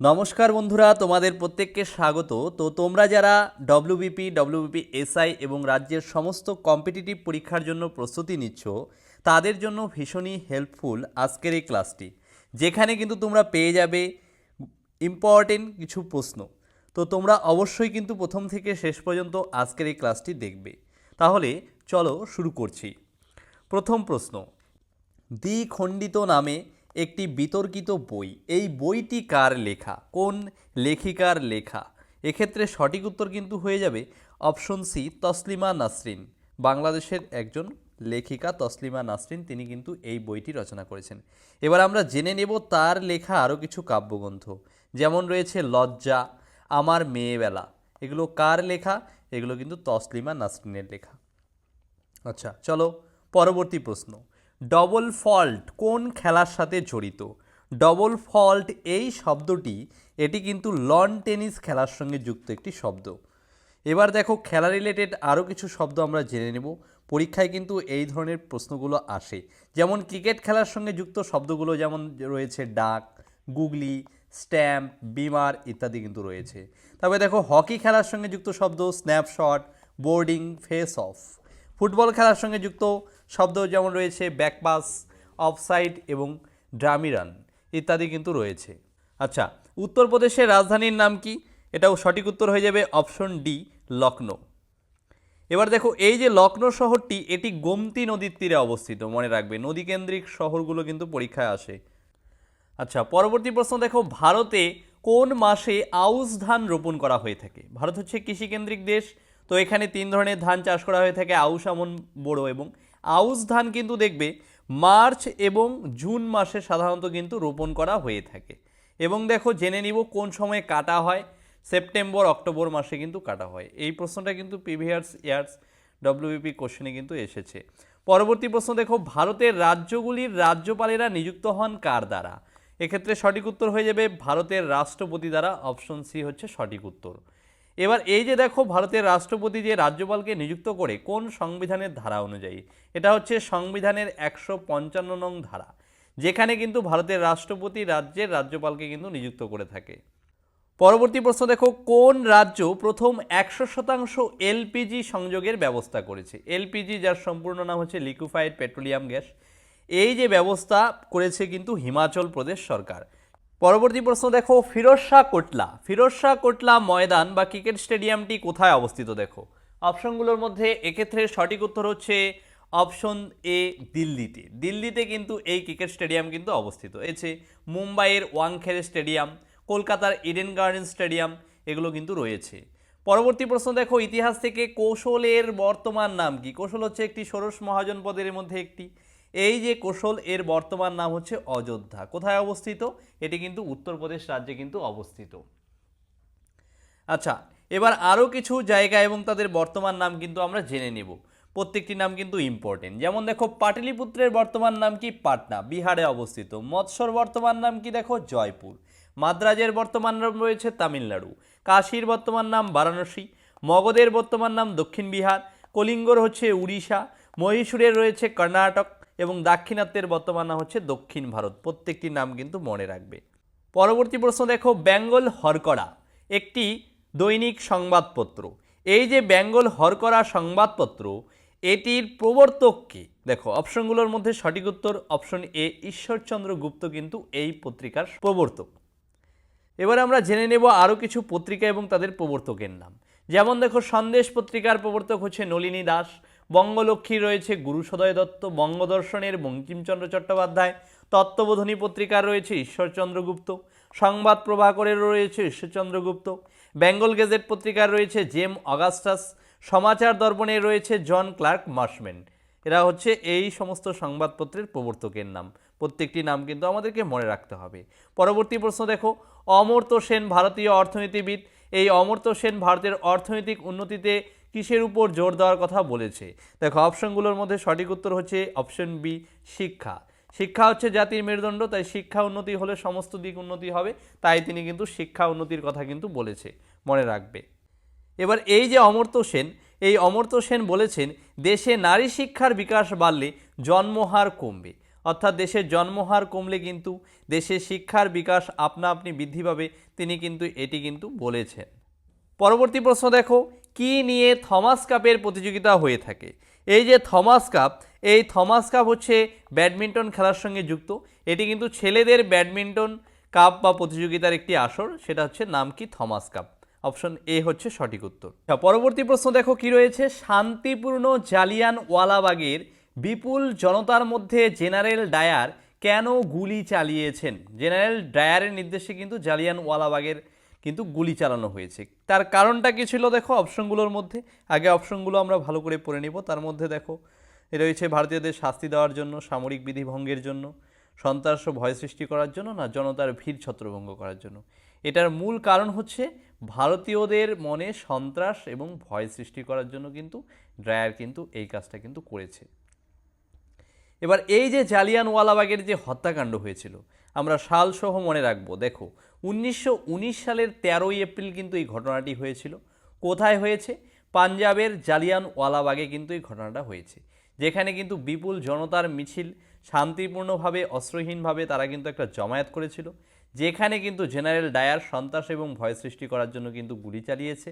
নমস্কার বন্ধুরা, তোমাদের প্রত্যেককে স্বাগত। তো তোমরা যারা ডব্লিউবিপি এসআই এবং রাজ্যের সমস্ত কম্পিটিটিভ পরীক্ষার জন্য প্রস্তুতি নিচ্ছ, তাদের জন্য ভীষণই হেল্পফুল আজকের এই ক্লাসটি, যেখানে কিন্তু তোমরা পেয়ে যাবে ইম্পর্টেন্ট কিছু প্রশ্ন। তো তোমরা অবশ্যই কিন্তু প্রথম থেকে শেষ পর্যন্ত আজকের এই ক্লাসটি দেখবে। তাহলে চলো শুরু করছি। প্রথম প্রশ্ন, দ্বিখণ্ডিত নামে একটি বিতর্কিত বই, এই বইটি কার লেখা, কোন লেখিকার লেখা? এক্ষেত্রে সঠিক উত্তর কিন্তু হয়ে যাবে অপশন সি, তসলিমা নাসরিন। বাংলাদেশের একজন লেখিকা তসলিমা নাসরিন, তিনি কিন্তু এই বইটি রচনা করেছেন। এবার আমরা জেনে নেব তার লেখা আরও কিছু কাব্যগ্রন্থ, যেমন রয়েছে লজ্জা, আমার মেয়েবেলা। এগুলো কার লেখা? এগুলো কিন্তু তসলিমা নাসরিনের লেখা। আচ্ছা চলো পরবর্তী প্রশ্ন, ডবল ফল্ট কোন খেলার সাথে জড়িত? ডবল ফল্ট এই শব্দটি, এটি কিন্তু লন টেনিস খেলার সঙ্গে যুক্ত একটি শব্দ। এবার দেখো খেলা রিলেটেড আরও কিছু শব্দ আমরা জেনে নেব। পরীক্ষায় কিন্তু এই ধরনের প্রশ্নগুলো আসে, যেমন ক্রিকেট খেলার সঙ্গে যুক্ত শব্দগুলো যেমন রয়েছে ডাক, গুগলি, স্ট্যাম্প, বিমার ইত্যাদি কিন্তু রয়েছে। তবে দেখো হকি খেলার সঙ্গে যুক্ত শব্দ snapshot, boarding, face of. Football খেলার সঙ্গে যুক্ত শব্দ যেমন রয়েছে ব্যাকপাস, অফসাইড এবং ড্রামি রান ইত্যাদি কিন্তু রয়েছে। আচ্ছা, উত্তরপ্রদেশের রাজধানীর নাম কি? এটাও সঠিক উত্তর হয়ে যাবে অপশন ডি, লখনৌ। এবার দেখো এই যে লখনৌ শহরটি, এটি গোমতী নদীর তীরে অবস্থিত। মনে রাখবে নদীকেন্দ্রিক শহরগুলো কিন্তু পরীক্ষায় আসে। আচ্ছা পরবর্তী প্রশ্ন দেখো, ভারতে কোন মাসে আউশ ধান রোপণ করা হয়ে থাকে? ভারত হচ্ছে কৃষিকেন্দ্রিক দেশ, তো এখানে তিন ধরনের ধান চাষ করা হয়ে থাকে, আউশ, আমন, বোরো। এবং আউশ ধান কিন্তু দেখবে মার্চ এবং জুন মাসে সাধারণত কিন্তু রোপণ করা হয়ে থাকে। এবং দেখো জেনে নিব কোন সময়ে কাটা হয়, সেপ্টেম্বর অক্টোবর মাসে কিন্তু কাটা হয়। এই প্রশ্নটা কিন্তু প্রিভিয়াস ইয়ার্স ডব্লিউবিপি কোশ্চেনে কিন্তু এসেছে। পরবর্তী প্রশ্ন দেখো, ভারতের রাজ্যগুলির রাজ্যপালেরা নিযুক্ত হন কার দ্বারা? এক্ষেত্রে সঠিক উত্তর হয়ে যাবে ভারতের রাষ্ট্রপতি দ্বারা। অপশন সি হচ্ছে সঠিক উত্তর। এবার এই যে দেখো ভারতের রাষ্ট্রপতি যে রাজ্যপালকে নিযুক্ত করে কোন সংবিধানের ধারা অনুযায়ী? এটা হচ্ছে সংবিধানের 155 নং ধারা, যেখানে কিন্তু ভারতের রাষ্ট্রপতি রাজ্যের রাজ্যপালকে কিন্তু নিযুক্ত করে থাকে। পরবর্তী প্রশ্ন দেখো, কোন রাজ্য প্রথম 100% এলপিজি সংযোগের ব্যবস্থা করেছে? এলপিজি, যার সম্পূর্ণ নাম হচ্ছে লিকুইফাইড পেট্রোলিয়াম গ্যাস, এই যে ব্যবস্থা করেছে কিন্তু হিমাচল প্রদেশ সরকার। পরবর্তী প্রশ্ন দেখো, ফিরোজ শাহ কোটলা ময়দান বা ক্রিকেট স্টেডিয়ামটি কোথায় অবস্থিত? দেখো অপশনগুলোর মধ্যে এক্ষেত্রে সঠিক উত্তর হচ্ছে অপশন এ, দিল্লিতে। দিল্লিতে কিন্তু এই ক্রিকেট স্টেডিয়াম কিন্তু অবস্থিত। এছে মুম্বাইয়ের ওয়াংখেড়ে স্টেডিয়াম, কলকাতার ইডেন গার্ডেন স্টেডিয়াম, এগুলো কিন্তু রয়েছে। পরবর্তী প্রশ্ন দেখো, ইতিহাস থেকে কোশলের বর্তমান নাম কি? কোশল হচ্ছে একটি ষোড়শ মহাজনপদের মধ্যে একটি। এই যে কোশল, এর বর্তমান নাম হচ্ছে অযোধ্যা। কোথায় অবস্থিত? এটি কিন্তু উত্তরপ্রদেশ রাজ্যে কিন্তু অবস্থিত। আচ্ছা, এবার আরও কিছু জায়গা এবং তাদের বর্তমান নাম কিন্তু আমরা জেনে নেব। প্রত্যেকটি নাম কিন্তু ইম্পর্টেন্ট। যেমন দেখো পাটলিপুত্রের বর্তমান নাম কি? পাটনা, বিহারে অবস্থিত। মৎস্যর বর্তমান নাম কি? দেখো জয়পুর। মাদ্রাজের বর্তমান নাম রয়েছে তামিলনাড়ু। কাশীর বর্তমান নাম বারাণসী। মগধের বর্তমান নাম দক্ষিণ বিহার। কলিঙ্গর হচ্ছে উড়িষ্যা। মহীশূরের রয়েছে কর্ণাটক এবং দাক্ষিণাত্যের বর্তমান নাম হচ্ছে দক্ষিণ ভারত। প্রত্যেকটি নাম কিন্তু মনে রাখবে। পরবর্তী প্রশ্ন দেখো, বেঙ্গল হরকড়া একটি দৈনিক সংবাদপত্র। এই যে বেঙ্গল হরকড়া সংবাদপত্র, এটির প্রবর্তক কে? দেখো অপশনগুলোর মধ্যে সঠিক উত্তর অপশন এ, ঈশ্বরচন্দ্র গুপ্ত কিন্তু এই পত্রিকার প্রবর্তক। এবার আমরা জেনে নেব আরও কিছু পত্রিকা এবং তাদের প্রবর্তকের নাম। যেমন দেখো সন্দেশ পত্রিকার প্রবর্তক হচ্ছে নলিনী দাস। বঙ্গলক্ষ্মী রয়েছে গুরুসদয় দত্ত। বঙ্গদর্শনের বঙ্কিমচন্দ্র চট্টোপাধ্যায়। তত্ত্ববোধিনী পত্রিকার রয়েছে ঈশ্বরচন্দ্র গুপ্ত। সংবাদ প্রভাকরের রয়েছে ঈশ্বরচন্দ্র গুপ্ত। বেঙ্গল গেজেট পত্রিকার রয়েছে জেম অগাস্টাস। সমাচার দর্পণের রয়েছে জন ক্লার্ক মার্শম্যান। এরা হচ্ছে এই সমস্ত সংবাদপত্রের প্রবর্তকের নাম। প্রত্যেকটি নাম কিন্তু আমাদেরকে মনে রাখতে হবে। পরবর্তী প্রশ্ন দেখো, অমর্ত্য সেন ভারতীয় অর্থনীতিবিদ। এই অমর্ত্য সেন ভারতের অর্থনৈতিক উন্নতিতে কিসের উপর জোর দেওয়ার কথা বলেছে? দেখো অপশনগুলোর মধ্যে সঠিক উত্তর হচ্ছে অপশন বি, শিক্ষা। শিক্ষা হচ্ছে জাতির মেরুদণ্ড, তাই শিক্ষা উন্নতি হলে সমস্ত দিক উন্নতি হবে। তাই তিনি কিন্তু শিক্ষা উন্নতির কথা কিন্তু বলেছে, মনে রাখবে। এবার এই যে অমর্ত্য সেন, এই অমর্ত্য সেন বলেছেন দেশে নারী শিক্ষার বিকাশ বাড়লে জন্মহার কমবে। অর্থাৎ দেশের জন্মহার কমলে কিন্তু দেশের শিক্ষার বিকাশ আপনা আপনি বৃদ্ধি পাবে, তিনি কিন্তু এটি কিন্তু বলেছেন। পরবর্তী প্রশ্ন দেখো, কি নিয়ে থমাস কাপের প্রতিযোগিতা হয়ে থাকে? এই যে থমাস কাপ, এই থমাস কাপ হচ্ছে ব্যাডমিন্টন খেলার সঙ্গে যুক্ত। এটি কিন্তু ছেলেদের ব্যাডমিন্টন কাপ বা প্রতিযোগিতার একটি আসর, সেটা হচ্ছে নাম কি থমাস কাপ। অপশন এ হচ্ছে সঠিক উত্তর। পরবর্তী প্রশ্ন দেখো কি রয়েছে, শান্তিপূর্ণ জালিয়ানওয়ালাবাগের বিপুল জনতার মধ্যে জেনারেল ডায়ার কেন গুলি চালিয়েছেন? জেনারেল ডায়ারের নির্দেশে কিন্তু জালিয়ানওয়ালাবাগের কিন্তু গুলি চালানো হয়েছে। তার কারণটা কী ছিল দেখো অপশনগুলোর মধ্যে, আগে অপশনগুলো আমরা ভালো করে পড়ে নিব। তার মধ্যে দেখো রয়েছে ভারতীয়দের শাস্তি দেওয়ার জন্য, সামরিক বিধি ভঙ্গের জন্য, সন্ত্রাস ও ভয় সৃষ্টি করার জন্য, না জনতার ভিড় ছত্রভঙ্গ করার জন্য। এটার মূল কারণ হচ্ছে ভারতীয়দের মনে সন্ত্রাস এবং ভয় সৃষ্টি করার জন্য কিন্তু ড্রায়ার কিন্তু এই কাজটা কিন্তু করেছে। এবার এই যে জালিয়ানওয়ালাবাগের যে হত্যাকাণ্ড হয়েছিল, আমরা সালসহ মনে রাখবো। দেখো 1919 সালের 13ই এপ্রিল কিন্তু এই ঘটনাটি হয়েছিল। কোথায় হয়েছে? পাঞ্জাবের জালিয়ানওয়ালাবাগে কিন্তু এই ঘটনাটা হয়েছে, যেখানে কিন্তু বিপুল জনতার মিছিল শান্তিপূর্ণভাবে অস্ত্রহীনভাবে তারা কিন্তু একটা জমায়েত করেছিল, যেখানে কিন্তু জেনারেল ডায়ার সন্ত্রাস এবং ভয় সৃষ্টি করার জন্য কিন্তু গুলি চালিয়েছে।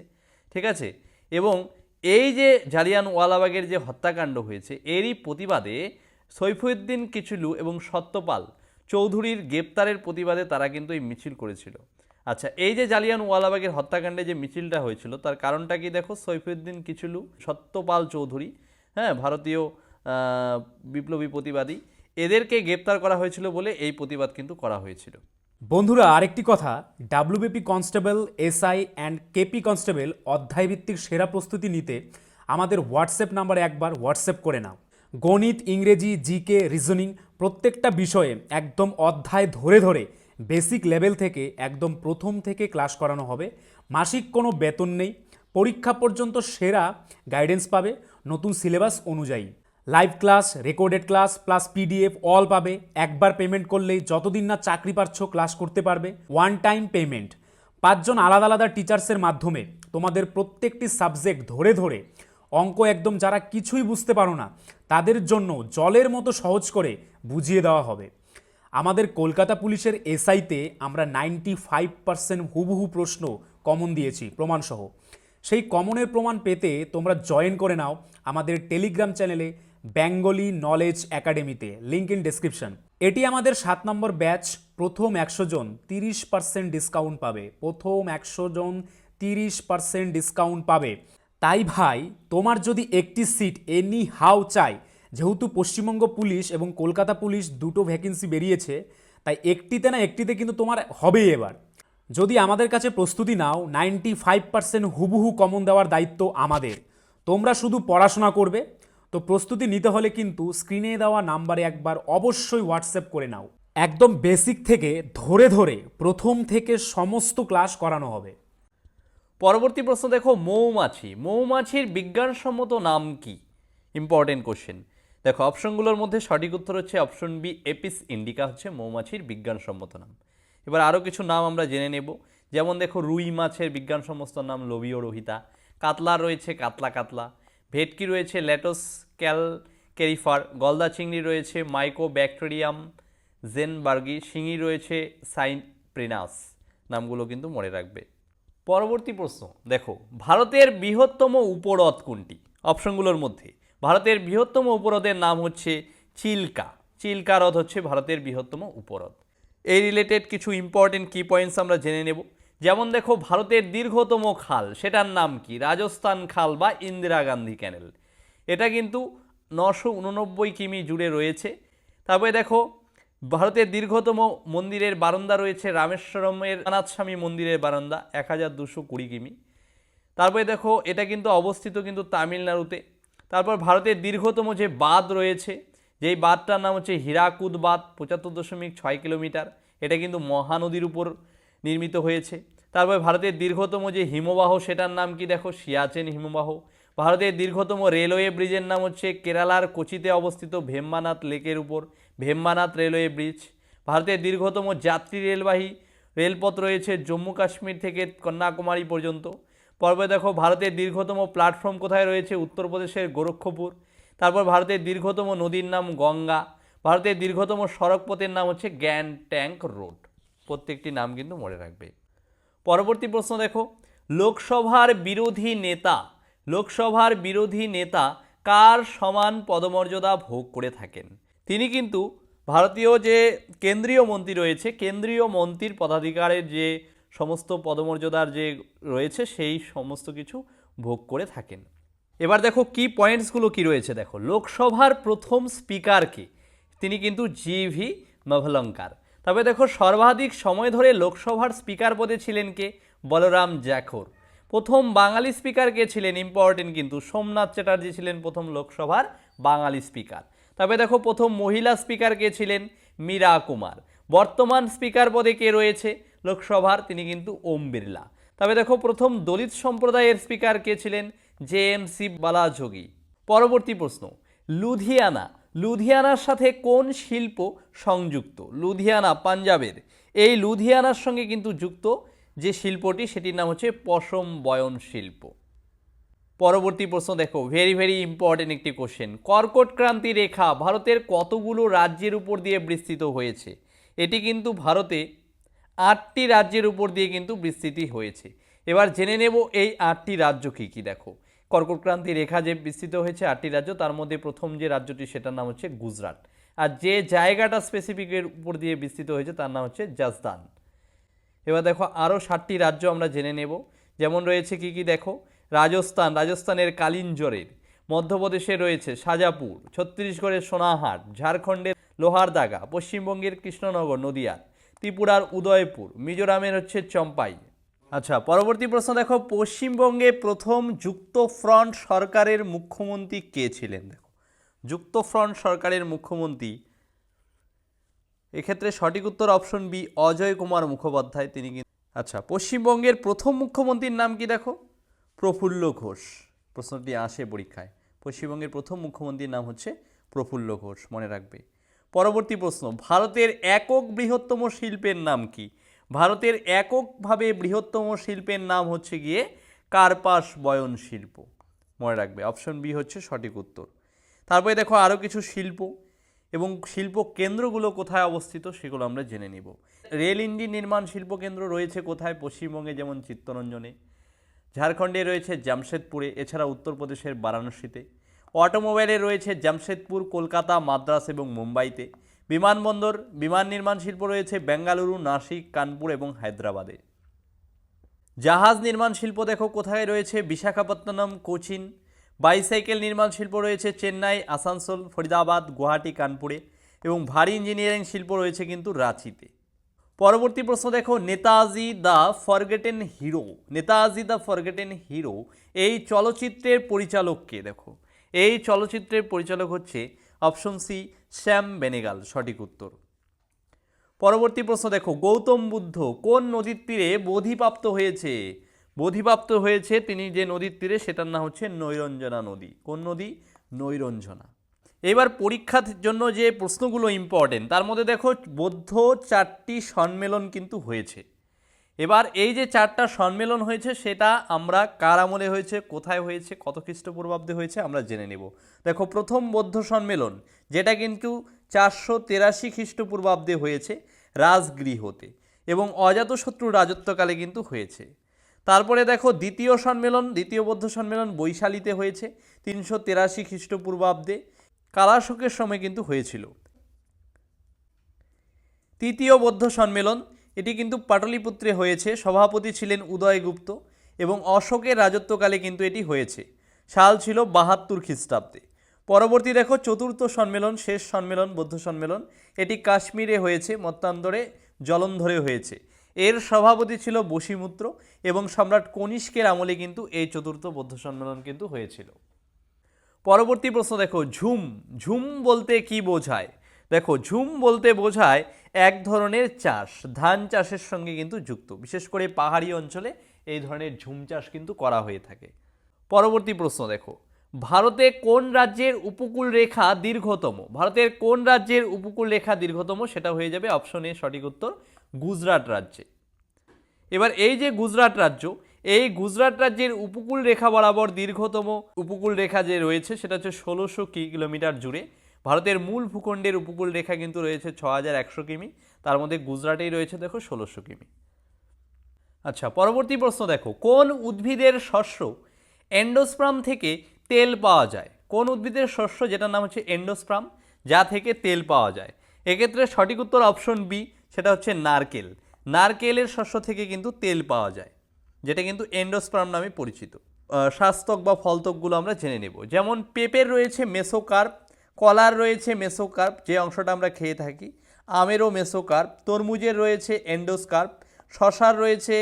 ঠিক আছে, এবং এই যে জালিয়ানওয়ালাবাগের যে হত্যাকাণ্ড হয়েছে, এরই প্রতিবাদে সৈফুদ্দিন কিচলু এবং সত্যপাল চৌধুরীর গ্রেপ্তারের প্রতিবাদে তারা কিন্তু এই মিছিল করেছিল। আচ্ছা, এই যে জালিয়ানওয়ালাবাগের হত্যাকাণ্ডে যে মিছিলটা হয়েছিল তার কারণটা কি দেখো, সৈফুদ্দিন কিচলু, সত্যপাল চৌধুরী, হ্যাঁ, ভারতীয় বিপ্লবী প্রতিবাদী, এদেরকে গ্রেপ্তার করা হয়েছিল বলে এই প্রতিবাদ কিন্তু করা হয়েছিল। বন্ধুরা, আরেকটি কথা, WBP constable, SI and KP constable অধ্যায়ভিত্তিক সেরা প্রস্তুতি নিতে আমাদের হোয়াটসঅ্যাপ নাম্বারে একবার হোয়াটসঅ্যাপ করে নাও। গণিত, ইংরেজি, জিকে, রিজনিং প্রত্যেকটা বিষয়ে একদম অধ্যায় ধরে ধরে বেসিক লেভেল থেকে একদম প্রথম থেকে ক্লাস করানো হবে। মাসিক কোনো বেতন নেই, পরীক্ষা পর্যন্ত সেরা গাইডেন্স পাবে নতুন সিলেবাস অনুযায়ী। Live class, recorded class plus PDF all পাবে। একবার পেমেন্ট করলেই যতদিন না চাকরি পাচ্ছ ক্লাস করতে পারবে। One time payment. 5 জন আলাদা আলাদা টিচার্সের মাধ্যমে তোমাদের প্রত্যেকটি সাবজেক্ট ধরে ধরে অঙ্ক একদম যারা কিছুই বুঝতে পারো না তাদের জন্য জলের মতো সহজ করে বুঝিয়ে দেওয়া হবে। আমাদের কলকাতা পুলিশের এসআইতে আমরা 95% হুবহু প্রশ্ন কমন দিয়েছি প্রমাণসহ। সেই কমনের প্রমাণ পেতে তোমরা জয়েন করে নাও আমাদের টেলিগ্রাম চ্যানেলে বেঙ্গলি নলেজ একাডেমিতে, লিঙ্ক ইন ডেসক্রিপশন। এটি আমাদের 7 নম্বর ব্যাচ। প্রথম 100 জন 30% ডিসকাউন্ট পাবে। প্রথম 100 জন 30% ডিসকাউন্ট পাবে। তাই ভাই, তোমার যদি একটি সিট এনি হাউ চাই, যেহেতু পশ্চিমবঙ্গ পুলিশ এবং কলকাতা পুলিশ দুটো ভ্যাকেন্সি বেরিয়েছে, তাই একটিতে না একটিতে কিন্তু তোমার হবেই এবার। যদি আমাদের কাছে প্রস্তুতি নাও, 95% হুবহু কমন দেওয়ার দায়িত্ব আমাদের। তোমরা শুধু পড়াশোনা করবে। তো প্রস্তুতি নিতে হলে কিন্তু স্ক্রিনে দেওয়া নাম্বারে একবার অবশ্যই হোয়াটসঅ্যাপ করে নাও। একদম বেসিক থেকে ধরে ধরে প্রথম থেকে সমস্ত ক্লাস করানো হবে। পরবর্তী প্রশ্ন দেখো, মৌমাছি, মৌমাছির বিজ্ঞানসম্মত নাম কি? Important question. দেখো অপশনগুলোর মধ্যে সঠিক উত্তর হচ্ছে অপশন বি, এপিস ইন্ডিকা হচ্ছে মৌমাছির বিজ্ঞানসম্মত নাম। এবার আরও কিছু নাম আমরা জেনে নেব। যেমন দেখো, রুই মাছের বিজ্ঞানসম্মত নাম লোবিও রোহিতা, কাতলা রয়েছে কাতলা কাতলা, ভেটকি রয়েছে ল্যাটোস ক্যালকেরিফার, গলদা চিংড়ি রয়েছে মাইকোব্যাকটেরিয়াম জেনবার্গি, শিঙি রয়েছে সাইপ্রিনাস। নামগুলো কিন্তু মনে রাখবে। পরবর্তী প্রশ্ন দেখো, ভারতের বৃহত্তম উপহ্রদ কোনটি? অপশনগুলোর মধ্যে ভারতের বৃহত্তম উপহ্রদের নাম হচ্ছে চিল্কা। চিল্কা হ্রদ হচ্ছে ভারতের বৃহত্তম উপহ্রদ। এই রিলেটেড কিছু ইম্পর্টেন্ট কি পয়েন্টস আমরা জেনে নেব। যেমন দেখো, ভারতের দীর্ঘতম খাল, সেটার নাম কি? রাজস্থান খাল বা ইন্দিরা গান্ধী ক্যানেল। এটা কিন্তু 989 কিমি জুড়ে রয়েছে। তারপরে দেখো, ভারতের দীর্ঘতম মন্দিরের বারান্দা রয়েছে রামেশ্বরমের অনাথস্বামী মন্দিরের বারান্দা, 1220 কিমি। তারপরে দেখো, এটা কিন্তু অবস্থিত কিন্তু তামিলনাড়ুতে। তারপর ভারতের দীর্ঘতম যে বাঁধ রয়েছে, যেই বাঁধটার নাম হচ্ছে হীরাকুদ বাঁধ, 75.6 কিলোমিটার। এটা কিন্তু মহানদীর উপর নির্মিত হয়েছে। তারপরে ভারতের দীর্ঘতম যে হিমবাহ, সেটার নাম কি? দেখো সিয়াচেন হিমবাহ। ভারতের দীর্ঘতম রেলওয়ে ব্রিজের নাম হচ্ছে কেরালার কোচিতে অবস্থিত ভেম্বানাথ লেকের উপর ভেম্বানাথ রেলওয়ে ব্রিজ। ভারতের দীর্ঘতম যাত্রী রেলবাহী রেলপথ রয়েছে জম্মু কাশ্মীর থেকে কন্যাকুমারী পর্যন্ত। পর্বে দেখো, ভারতের দীর্ঘতম প্ল্যাটফর্ম কোথায় রয়েছে? উত্তরপ্রদেশের গোরক্ষপুর। তারপর ভারতের দীর্ঘতম নদীর নাম গঙ্গা। ভারতের দীর্ঘতম সড়ক পথের নাম হচ্ছে গ্র্যান্ড ট্যাঙ্ক রোড। প্রত্যেকটি নাম কিন্তু মনে রাখবে। পরবর্তী প্রশ্ন দেখো, লোকসভার বিরোধী নেতা কার সমান পদমর্যাদা ভোগ করে থাকেন? তিনি কিন্তু ভারতীয় যে কেন্দ্রীয় মন্ত্রী রয়েছে, কেন্দ্রীয় মন্ত্রীর পদাধিকারের যে সমস্ত পদমর্যাদার যে রয়েছে সেই সমস্ত কিছু ভোগ করে থাকেন। এবার দেখো কি পয়েন্টসগুলো কি রয়েছে, দেখো লোকসভার প্রথম স্পিকারকে, তিনি কিন্তু জিভি নভলঙ্কার। তবে দেখো সর্বাধিক সময় ধরে লোকসভার স্পিকার পদে ছিলেন কে? বলরাম জাখর। প্রথম বাঙালি স্পিকার কে ছিলেন? ইম্পর্টেন্ট কিন্তু, সোমনাথ চ্যাটার্জি ছিলেন প্রথম লোকসভার বাঙালি স্পিকার। তবে দেখো প্রথম মহিলা স্পিকার কে ছিলেন? মীরা কুমার। বর্তমান স্পিকার পদে কে রয়েছে লোকসভার? তিনি কিন্তু ওম বিড়লা। তবে দেখো প্রথম দলিত সম্প্রদায়ের স্পিকার কে ছিলেন? জেএমসি বালাযোগী। পরবর্তী প্রশ্ন, লুধিয়ানার সাথে কোন শিল্প সংযুক্ত? লুধিয়ানা পাঞ্জাবের, এই লুধিয়ানার সঙ্গে কিন্তু যুক্ত যে শিল্পটি সেটির নাম হচ্ছে পশম বয়ন শিল্প। পরবর্তী প্রশ্ন দেখো, ভেরি ভেরি ইম্পর্টেন্ট একটি কোশ্চেন। কর্কট ক্রান্তি রেখা ভারতের কতগুলো রাজ্যের উপর দিয়ে বিস্তৃত হয়েছে? এটি কিন্তু ভারতে 8টি রাজ্যের উপর দিয়ে কিন্তু বিস্তৃতি হয়েছে। এবার জেনে নেব এই 8টি রাজ্য কী কী। দেখো কর্কট ক্রান্তি রেখা যে বিস্তৃত হয়েছে 8টি রাজ্য, তার মধ্যে প্রথম যে রাজ্যটি সেটার নাম হচ্ছে গুজরাট, আর যে জায়গাটা স্পেসিফিকের উপর দিয়ে বিস্তৃত হয়েছে তার নাম হচ্ছে জাজদান। এবার দেখো আরও 7টি রাজ্য আমরা জেনে নেব, যেমন রয়েছে কি কি দেখো, রাজস্থানের কালিঞ্জরের, মধ্যপ্রদেশে রয়েছে সাজাপুর, ছত্তিশগড়ের সোনাহাট, ঝাড়খণ্ডের লোহারদাগা, পশ্চিমবঙ্গের কৃষ্ণনগর নদিয়া, ত্রিপুরার উদয়পুর, মিজোরামের হচ্ছে চম্পাই। আচ্ছা পরবর্তী প্রশ্ন দেখো, পশ্চিমবঙ্গে প্রথম যুক্তফ্রন্ট সরকারের মুখ্যমন্ত্রী কে ছিলেন? দেখো যুক্তফ্রন্ট সরকারের মুখ্যমন্ত্রী, এক্ষেত্রে সঠিক উত্তর অপশন বি, অজয় কুমার মুখোপাধ্যায়, তিনি কিন্তু। আচ্ছা পশ্চিমবঙ্গের প্রথম মুখ্যমন্ত্রীর নাম কি? দেখো প্রফুল্ল ঘোষ। প্রশ্নটি আসে পরীক্ষায়, পশ্চিমবঙ্গের প্রথম মুখ্যমন্ত্রীর নাম হচ্ছে প্রফুল্ল ঘোষ, মনে রাখবে। পরবর্তী প্রশ্ন, ভারতের একক বৃহত্তম শিল্পের নাম কি? ভারতের এককভাবে বৃহত্তম শিল্পের নাম হচ্ছে গিয়ে কার্পাস বয়ন শিল্প, মনে রাখবে। অপশন বি হচ্ছে সঠিক উত্তর। তারপরে দেখো আরও কিছু শিল্প এবং শিল্প কেন্দ্রগুলো কোথায় অবস্থিত সেগুলো আমরা জেনে নিব। রেল ইঞ্জিন নির্মাণ শিল্প কেন্দ্র রয়েছে কোথায়? পশ্চিমবঙ্গে যেমন চিত্তরঞ্জনে, ঝাড়খণ্ডে রয়েছে জামশেদপুরে, এছাড়া উত্তরপ্রদেশের বারাণসীতে। অটোমোবাইলে রয়েছে জামশেদপুর, কলকাতা, মাদ্রাস এবং মুম্বাইতে। বিমান নির্মাণ শিল্প রয়েছে বেঙ্গালুরু, নাসিক, কানপুর এবং হায়দ্রাবাদে। জাহাজ নির্মাণ শিল্প দেখো কোথায় রয়েছে? বিশাখাপত্তনম, কোচিন। বাইসাইকেল নির্মাণ শিল্প রয়েছে চেন্নাই, আসানসোল, ফরিদাবাদ, গুয়াহাটি, কানপুরে। এবং ভারী ইঞ্জিনিয়ারিং শিল্প রয়েছে কিন্তু রাঁচিতে। পরবর্তী প্রশ্ন দেখো, নেতাজি দ্য ফরগেটেন হিরো এই চলচ্চিত্রের পরিচালক কে? দেখো এই চলচ্চিত্রের পরিচালক হচ্ছে অপশন সি, শ্যাম বেনেগাল, সঠিক উত্তর। পরবর্তী প্রশ্ন দেখো, গৌতম বুদ্ধ কোন নদীর তীরে বোধিপ্রাপ্ত হয়েছে? তিনি যে নদীর তীরে সেটার নাম হচ্ছে নৈরঞ্জনা নদী। কোন নদী? নৈরঞ্জনা। এবার পরীক্ষার জন্য যে প্রশ্নগুলো ইম্পর্টেন্ট তার মধ্যে দেখো বৌদ্ধ 4টি সম্মেলন কিন্তু হয়েছে। এবার এই যে 4টা সম্মেলন হয়েছে সেটা আমরা কার আমলে হয়েছে, কোথায় হয়েছে, কত খ্রিস্টপূর্বাব্দে হয়েছে আমরা জেনে নেব। দেখো প্রথম বৌদ্ধ সম্মেলন যেটা কিন্তু 483 খ্রিস্টপূর্বাব্দে হয়েছে রাজগৃহতে এবং অজাতশত্রুর রাজত্বকালে কিন্তু হয়েছে। তারপরে দেখো দ্বিতীয় বৌদ্ধ সম্মেলন বৈশালীতে হয়েছে 383 খ্রিস্টপূর্বাব্দে, কালাশোকের সময় কিন্তু হয়েছিল। তৃতীয় বৌদ্ধ সম্মেলন এটি কিন্তু পাটলিপুত্রে হয়েছে, সভাপতি ছিলেন উদয়গুপ্ত এবং অশোকের রাজত্বকালে কিন্তু এটি হয়েছে, সাল ছিল 72 খ্রিস্টাব্দে। পরবর্তী দেখো চতুর্থ সম্মেলন, শেষ সম্মেলন বৌদ্ধ সম্মেলন, এটি কাশ্মীরে হয়েছে, মতান্তরে জলন্ধরে হয়েছে। এর সভাপতি ছিল বশিমুত্র এবং সম্রাট কনিষ্কের আমলে কিন্তু এই চতুর্থ বৌদ্ধ সম্মেলন কিন্তু হয়েছিল। পরবর্তী প্রশ্ন দেখো, ঝুম বলতে কি বোঝায়? দেখো ঝুম বলতে বোঝায় এক ধরনের চাষ, ধান চাষের সঙ্গে কিন্তু যুক্ত, বিশেষ করে পাহাড়ি অঞ্চলে এই ধরনের ঝুম চাষ কিন্তু করা হয়ে থাকে। পরবর্তী প্রশ্ন দেখো, ভারতে কোন রাজ্যের উপকূল রেখা দীর্ঘতম? সেটা হয়ে যাবে অপশন এ, সঠিক উত্তর গুজরাট রাজ্যে। এবার এই যে গুজরাট রাজ্যের উপকূল রেখা বরাবর দীর্ঘতম উপকূল রেখা যে রয়েছে সেটা হচ্ছে 1600 কিলোমিটার জুড়ে। ভারতের মূল ভূখণ্ডের উপকূল রেখা কিন্তু রয়েছে 6100 কিমি, তার মধ্যে গুজরাটেই রয়েছে দেখো 1600 কিমি। আচ্ছা, পরবর্তী প্রশ্ন দেখো, কোন উদ্ভিদের শস্য এন্ডোস্পার্ম থেকে তেল পাওয়া যায়? কোন উদ্ভিদের শস্য যেটার নাম হচ্ছে এন্ডোস্পার্ম, যা থেকে তেল পাওয়া যায়? এক্ষেত্রে সঠিক উত্তর অপশন বি, সেটা হচ্ছে নারকেল। নারকেলের শস্য থেকে কিন্তু তেল পাওয়া যায়, যেটা কিন্তু এন্ডোস্পার্ম নামে পরিচিত। শাকত্বক বা ফলত্বকগুলো আমরা জেনে নেব। যেমন পেঁপের রয়েছে মেসোকার্প, কলার রয়েছে মেসোকার্প, যে অংশটা আমরা খেয়ে থাকি, আমেরও মেসোকার্প, তরমুজের রয়েছে এন্ডোস্কার্প, শশার রয়েছে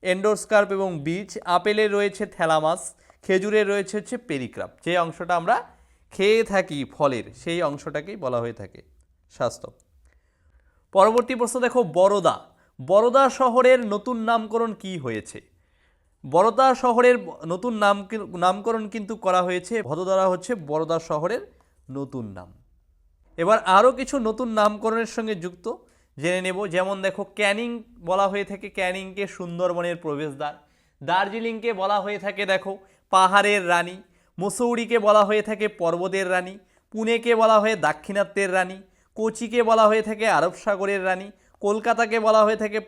এন্ডোস্কার্প এবং বীজ, আপেলের রয়েছে থ্যালামাস, খেজুরের রয়েছে হচ্ছে পেরিক্রাপ, যে অংশটা আমরা খেয়ে থাকি ফলের, সেই অংশটাকেই বলা হয়ে থাকে শাকত্বক। পরবর্তী প্রশ্ন দেখো, বরোদা। বরোদা শহরের নতুন নামকরণ কি হয়েছে? বরোদা শহরের নতুন নামকরণ কিন্তু করা হয়েছে, ভদোদরা হচ্ছে বরোদা শহরের নতুন নাম। এবার আরও কিছু নতুন নামকরণের সঙ্গে যুক্ত জেনে নেব। যেমন দেখো, ক্যানিং বলা হয়ে থাকে ক্যানিংকে সুন্দরবনের প্রবেশদ্বার, দার্জিলিংকে বলা হয়ে থাকে দেখো পাহাড়ের রানী, মুসৌরিকে বলা হয়ে থাকে পর্বতের রানী, পুনেকে বলা হয়ে দাক্ষিণাত্যের রানী, কোচিকে বলা হয়ে থাকে আরব সাগরের রানী, কলকাতাকে বলা হয়ে থাকে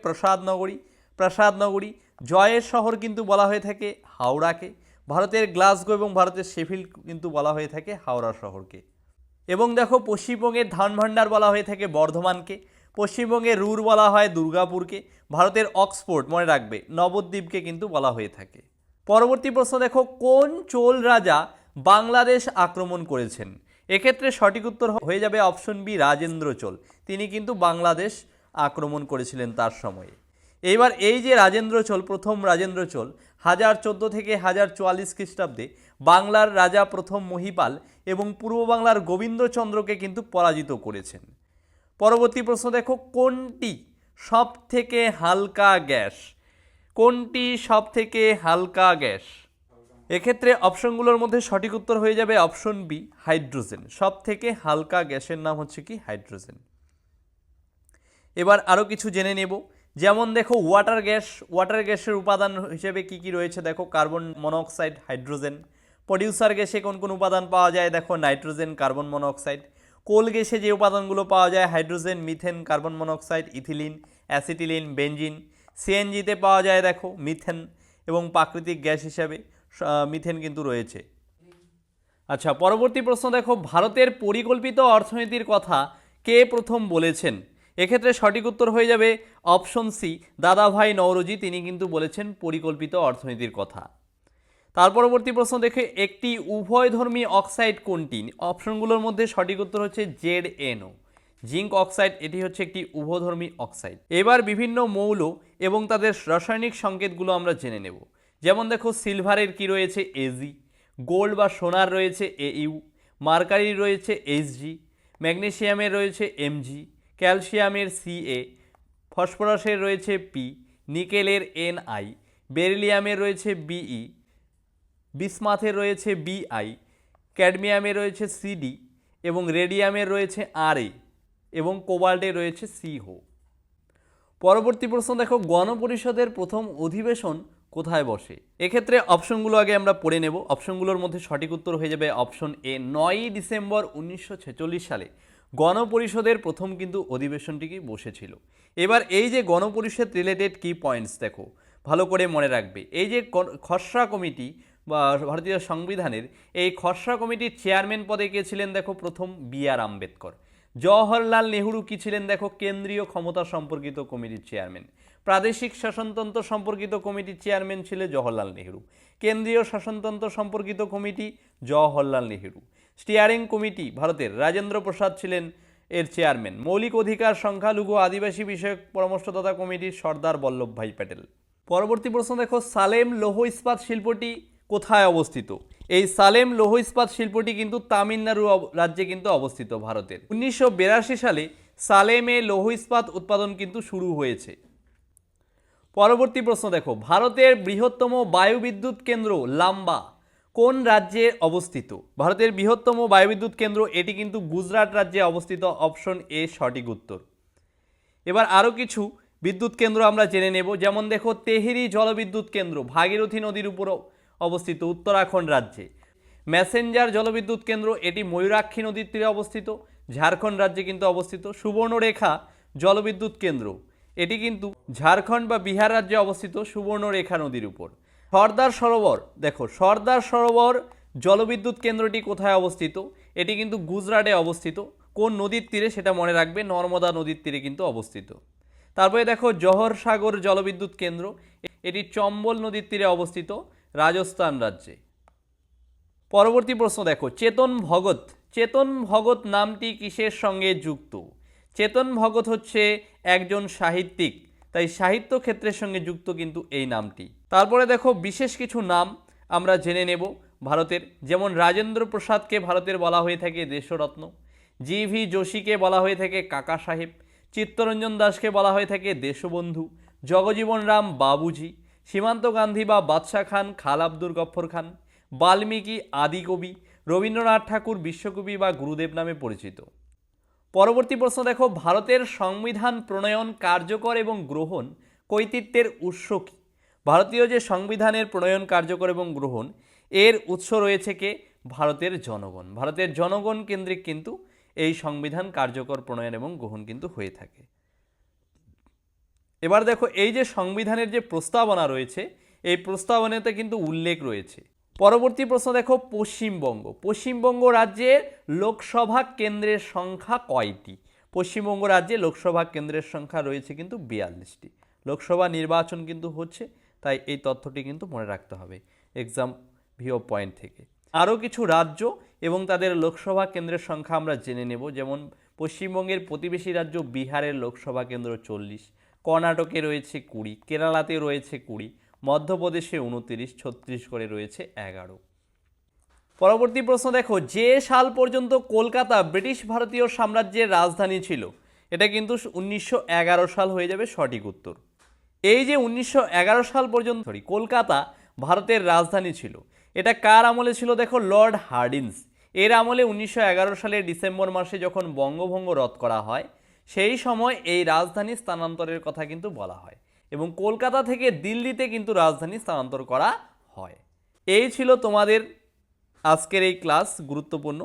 প্রাসাদনগরী, জয়ের শহর কিন্তু বলা হয়ে থাকে হাওড়াকে, ভারতের গ্লাসগো এবং ভারতের শেফিল্ড কিন্তু বলা হয়ে থাকে হাওড়া শহরকে। এবং দেখো, পশ্চিমবঙ্গের ধানভান্ডার বলা হয়ে থাকে বর্ধমানকে, পশ্চিমবঙ্গের রুর বলা হয় দুর্গাপুরকে, ভারতের অক্সফোর্ড মনে রাখবে নবদ্বীপকে কিন্তু বলা হয়ে থাকে। পরবর্তী প্রশ্ন দেখো, কোন চোল রাজা বাংলাদেশ আক্রমণ করেছেন? এক্ষেত্রে সঠিক উত্তর হয়ে যাবে অপশন বি, রাজেন্দ্র চোল। তিনি কিন্তু বাংলাদেশ আক্রমণ করেছিলেন তার সময়ে। এইবার এই যে রাজেন্দ্র চোল, প্রথম রাজেন্দ্র চোল 1014 থেকে 1044 খ্রিস্টাব্দে বাংলার রাজা প্রথম মহিপাল এবং পূর্ব বাংলার গোবিন্দচন্দ্রকে কিন্তু পরাজিত করেছেন। পরবর্তী প্রশ্ন দেখো, কোনটি সব থেকে হালকা গ্যাস? কোনটি সব থেকে হালকা গ্যাস? এক্ষেত্রে অপশনগুলোর মধ্যে সঠিক উত্তর হয়ে যাবে অপশন বি, হাইড্রোজেন। সব থেকে হালকা গ্যাসের নাম হচ্ছে কি হাইড্রোজেন। এবার আরও কিছু জেনে নেব। যেমন দেখো, ওয়াটার গ্যাসের উপাদান হিসেবে কি কি রয়েছে দেখো, কার্বন মনোক্সাইড, হাইড্রোজেন। প্রডিউসার গ্যাসে কোন কোন উপাদান পাওয়া যায় দেখো, নাইট্রোজেন, কার্বন মনোক্সাইড। কোল গ্যাসে যে উপাদানগুলো পাওয়া যায়, hydrogen, methane, carbon monoxide, ethylene, acetylene, benzene. সিএনজিতে পাওয়া যায় দেখো মিথেন, এবং প্রাকৃতিক গ্যাস হিসাবে মিথেন কিন্তু রয়েছে। আচ্ছা, পরবর্তী প্রশ্ন দেখো, ভারতের পরিকল্পিত অর্থনীতির কথা কে প্রথম বলেছেন? এক্ষেত্রে সঠিক উত্তর হয়ে যাবে অপশন সি, দাদাভাই নওরোজি। তিনি কিন্তু বলেছেন পরিকল্পিত অর্থনীতির কথা। তার পরবর্তী প্রশ্ন দেখে, একটি উভয়ধর্মী অক্সাইড কোনটি? অপশনগুলোর মধ্যে সঠিক উত্তর হচ্ছে ZnO, জিঙ্ক অক্সাইড। এটি হচ্ছে একটি উভয়ধর্মী অক্সাইড। এবার বিভিন্ন মৌল এবং তাদের রাসায়নিক সংকেতগুলো আমরা জেনে নেব। যেমন দেখো, সিলভারের কি রয়েছে Ag, গোল্ড বা সোনার রয়েছে Au, মার্কারির রয়েছে Hg, ম্যাগনেসিয়ামের রয়েছে Mg, ক্যালসিয়ামের Ca, ফসফরাসের রয়েছে P, নিকেলের Ni, বেরিলিয়ামের রয়েছে Be, বিসমাথের রয়েছে Bi, ক্যাডমিয়ামের রয়েছে Cd, এবং রেডিয়ামের রয়েছে Ra, এবং কোবাল্টের রয়েছে Co। পরবর্তী প্রশ্ন দেখো, গণপরিষদের প্রথম অধিবেশন কোথায় বসে? এক্ষেত্রে অপশনগুলো আগে আমরা পড়ে নেব। অপশনগুলোর মধ্যে সঠিক উত্তর হয়ে যাবে অপশন এ, 9ই ডিসেম্বর 1946 সালে গণপরিষদের প্রথম কিন্তু অধিবেশনটিকে বসেছিল। এবার এই যে গণপরিষদ রিলেটেড কি পয়েন্টস দেখো, ভালো করে মনে রাখবে। এই যে খসড়া কমিটি বা ভারতীয় সংবিধানের এই খসড়া কমিটির চেয়ারম্যান পদে কে ছিলেন দেখো, প্রথম BR আম্বেদকর। জওহরলাল নেহরু কি ছিলেন দেখো, কেন্দ্রীয় ক্ষমতা সম্পর্কিত কমিটির চেয়ারম্যান। প্রাদেশিক শাসনতন্ত্র সম্পর্কিত কমিটির চেয়ারম্যান ছিলেন জওহরলাল নেহরু। কেন্দ্রীয় শাসনতন্ত্র সম্পর্কিত committee Jawaharlal Nehru. Steering committee ভারতের রাজেন্দ্র প্রসাদ ছিলেন এর চেয়ারম্যান। মৌলিক অধিকার, সংখ্যালঘু, আদিবাসী বিষয়ক পরামর্শদাতা কমিটির সর্দার বল্লভভাই প্যাটেল। পরবর্তী প্রশ্ন দেখো, সালেম লৌহ ইস্পাত শিল্পটি কোথায় অবস্থিত? এই সালেম লৌহ ইস্পাত শিল্পটি কিন্তু তামিলনাড়ু রাজ্যে কিন্তু অবস্থিত ভারতের। 1982 সালে সালেমে লৌহ ইস্পাত উৎপাদন কিন্তু শুরু হয়েছে। পরবর্তী প্রশ্ন দেখো, ভারতের বৃহত্তম বায়ুবিদ্যুৎ কেন্দ্র লাম্বা কোন রাজ্যে অবস্থিত? ভারতের বৃহত্তম বায়ুবিদ্যুৎ কেন্দ্র এটি কিন্তু গুজরাট রাজ্যে অবস্থিত। অপশন এ সঠিক উত্তর। এবার আরও কিছু বিদ্যুৎ কেন্দ্র আমরা জেনে নেব। যেমন দেখো, তেহরি জলবিদ্যুৎ কেন্দ্র ভাগীরথী নদীর উপর অবস্থিত উত্তরাখণ্ড রাজ্যে। মেসেঞ্জার জলবিদ্যুৎ কেন্দ্র, এটি ময়ূরাক্ষী নদীর তীরে অবস্থিত, ঝাড়খণ্ড রাজ্যে কিন্তু অবস্থিত। সুবর্ণরেখা জলবিদ্যুৎ কেন্দ্র, এটি কিন্তু ঝাড়খণ্ড বা বিহার রাজ্যে অবস্থিত সুবর্ণরেখা নদীর উপর। সর্দার সরোবর, দেখো সর্দার সরোবর জলবিদ্যুৎ কেন্দ্রটি কোথায় অবস্থিত, এটি কিন্তু গুজরাটে অবস্থিত। কোন নদীর তীরে সেটা মনে রাখবে, নর্মদা নদীর তীরে কিন্তু অবস্থিত। তারপরে দেখো জওহর সাগর জলবিদ্যুৎ কেন্দ্র, এটি চম্বল নদীর তীরে অবস্থিত, রাজস্থান রাজ্যে। পরবর্তী প্রশ্ন দেখো, চেতন ভগত, চেতন ভগত নামটি কিসের সঙ্গে যুক্ত? চেতন ভগত হচ্ছে একজন সাহিত্যিক, তাই সাহিত্য ক্ষেত্রের সঙ্গে যুক্ত কিন্তু এই নামটি। তারপরে দেখো বিশেষ কিছু নাম আমরা জেনে নেব ভারতের, যেমন রাজেন্দ্র প্রসাদকে ভারতের বলা হয়ে থাকে দেশরত্ন, জি.ভি. যোশীকে বলা হয়ে থাকে কাকা সাহেব, চিত্তরঞ্জন দাসকে বলা হয়ে থাকে দেশবন্ধু, জগজীবন রাম বাবুজি, সীমান্ত গান্ধী বা বাদশাহ খান খাল আব্দুল গফ্ফর খান, বাল্মীকি আদিকবি, রবীন্দ্রনাথ ঠাকুর বিশ্বকবি বা গুরুদেব নামে পরিচিত। পরবর্তী প্রশ্ন দেখো, ভারতের সংবিধান প্রণয়ন, কার্যকর এবং গ্রহণ কর্তৃত্বের উৎস কী? ভারতীয় যে সংবিধানের প্রণয়ন, কার্যকর এবং গ্রহণ, এর উৎস রয়েছে কে? ভারতের জনগণ। ভারতের জনগণ কেন্দ্রিক কিন্তু এই সংবিধান কার্যকর, প্রণয়ন এবং গ্রহণ কিন্তু হয়ে থাকে। এবার দেখো এই যে সংবিধানের যে প্রস্তাবনা রয়েছে, এই প্রস্তাবনাতে কিন্তু উল্লেখ রয়েছে। পরবর্তী প্রশ্ন দেখো, পশ্চিমবঙ্গ, পশ্চিমবঙ্গ রাজ্যের লোকসভা কেন্দ্রের সংখ্যা কয়টি? পশ্চিমবঙ্গ রাজ্যে লোকসভা কেন্দ্রের সংখ্যা রয়েছে কিন্তু 42টি। লোকসভা নির্বাচন কিন্তু হচ্ছে, তাই এই তথ্যটি কিন্তু মনে রাখতে হবে এক্সাম ভিও পয়েন্ট থেকে। আরও কিছু রাজ্য এবং তাদের লোকসভা কেন্দ্রের সংখ্যা আমরা জেনে নেব, যেমন পশ্চিমবঙ্গের প্রতিবেশী রাজ্য বিহারের লোকসভা কেন্দ্র 40, কর্ণাটকে রয়েছে 20, কেরালাতে রয়েছে 20, মধ্যপ্রদেশে 29, ছত্তিশগড়ে রয়েছে 11। পরবর্তী প্রশ্ন দেখো, যে সাল পর্যন্ত কলকাতা ব্রিটিশ ভারতীয় সাম্রাজ্যের রাজধানী ছিল? এটা কিন্তু 1911 সাল হয়ে যাবে সঠিক উত্তর। এই যে 1911 সাল পর্যন্ত কলকাতা ভারতের রাজধানী ছিল, এটা কার আমলে ছিল? দেখো লর্ড হার্ডিঞ্জ এর আমলে 1911 সালের ডিসেম্বর মাসে যখন বঙ্গভঙ্গ রদ করা হয়, সেই সময় এই রাজধানী স্থানান্তরের কথা কিন্তু বলা হয় এবং কলকাতা থেকে দিল্লিতে কিন্তু রাজধানী স্থানান্তর করা হয়। এই ছিল তোমাদের আজকের এই ক্লাস, গুরুত্বপূর্ণ।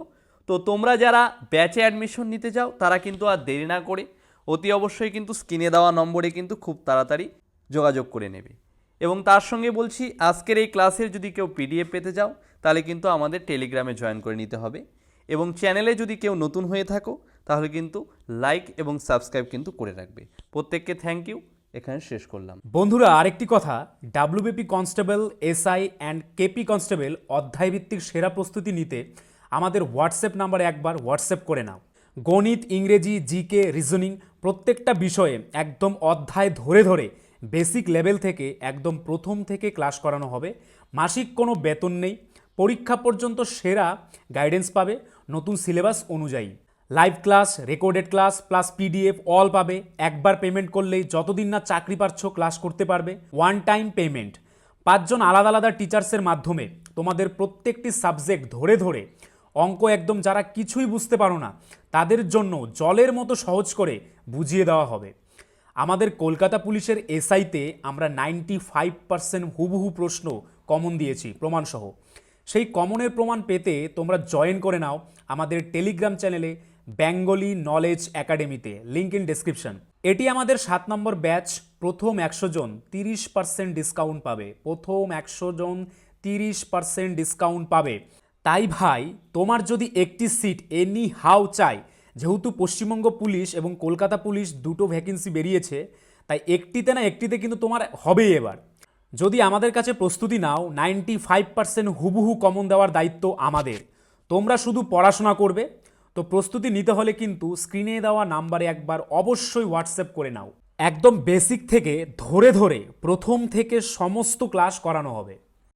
তো তোমরা যারা ব্যাচে অ্যাডমিশন নিতে চাও তারা কিন্তু আর দেরি না করে অতি অবশ্যই কিন্তু স্ক্রিনে দেওয়া নম্বরে কিন্তু খুব তাড়াতাড়ি যোগাযোগ করে নেবে। এবং তার সঙ্গে বলছি, আজকের এই ক্লাসের যদি কেউ পিডিএফ পেতে যাও তাহলে কিন্তু আমাদের টেলিগ্রামে জয়েন করে নিতে হবে। এবং চ্যানেলে যদি কেউ নতুন হয়ে থাকো তাহলে কিন্তু লাইক এবং সাবস্ক্রাইব কিন্তু করে রাখবে। প্রত্যেককে থ্যাংক ইউ, এখানে শেষ করলাম। বন্ধুরা, আরেকটি কথা, WBP constable, SI and KP constable অধ্যায়ভিত্তিক সেরা প্রস্তুতি নিতে আমাদের হোয়াটসঅ্যাপ নাম্বারে একবার হোয়াটসঅ্যাপ করে নাও। গণিত, ইংরেজি, জিকে, রিজনিং প্রত্যেকটা বিষয়ে একদম অধ্যায় ধরে ধরে বেসিক লেভেল থেকে একদম প্রথম থেকে ক্লাস করানো হবে। মাসিক কোনো বেতন নেই, পরীক্ষা পর্যন্ত সেরা গাইডেন্স পাবে নতুন সিলেবাস অনুযায়ী। Live class, recorded class plus PDF all পাবে। একবার পেমেন্ট করলেই যতদিন না চাকরি পাচ্ছ ক্লাস করতে পারবে। One time payment. 5 জন আলাদা আলাদা টিচার্সের মাধ্যমে তোমাদের প্রত্যেকটি সাবজেক্ট ধরে ধরে অঙ্ক একদম যারা কিছুই বুঝতে পারো না তাদের জন্য জলের মতো সহজ করে বুঝিয়ে দেওয়া হবে। আমাদের কলকাতা পুলিশের এসআইতে আমরা 95% হুবহু প্রশ্ন কমন দিয়েছি প্রমাণসহ। সেই কমনের প্রমাণ পেতে তোমরা জয়েন করে নাও আমাদের টেলিগ্রাম চ্যানেলে বেঙ্গলি নলেজ একাডেমিতে, লিঙ্ক ইন ডেসক্রিপশন। এটি আমাদের 7 নম্বর ব্যাচ। প্রথম 100 জন 30% ডিসকাউন্ট পাবে। প্রথম 100 জন 30% ডিসকাউন্ট পাবে। তাই ভাই, তোমার যদি একটি সিট এনি হাউ চাই, যেহেতু পশ্চিমবঙ্গ পুলিশ এবং কলকাতা পুলিশ দুটো ভ্যাকেন্সি বেরিয়েছে, তাই একটিতে না একটিতে কিন্তু তোমার হবেই এবার। যদি আমাদের কাছে প্রস্তুতি নাও, 95% হুবহু কমন দেওয়ার দায়িত্ব আমাদের। তোমরা শুধু পড়াশোনা করবে। তো প্রস্তুতি নিতে হলে কিন্তু স্ক্রিনে দেওয়া নাম্বারে একবার অবশ্যই হোয়াটসঅ্যাপ করে নাও। একদম বেসিক থেকে ধরে ধরে প্রথম থেকে সমস্ত ক্লাস করানো হবে।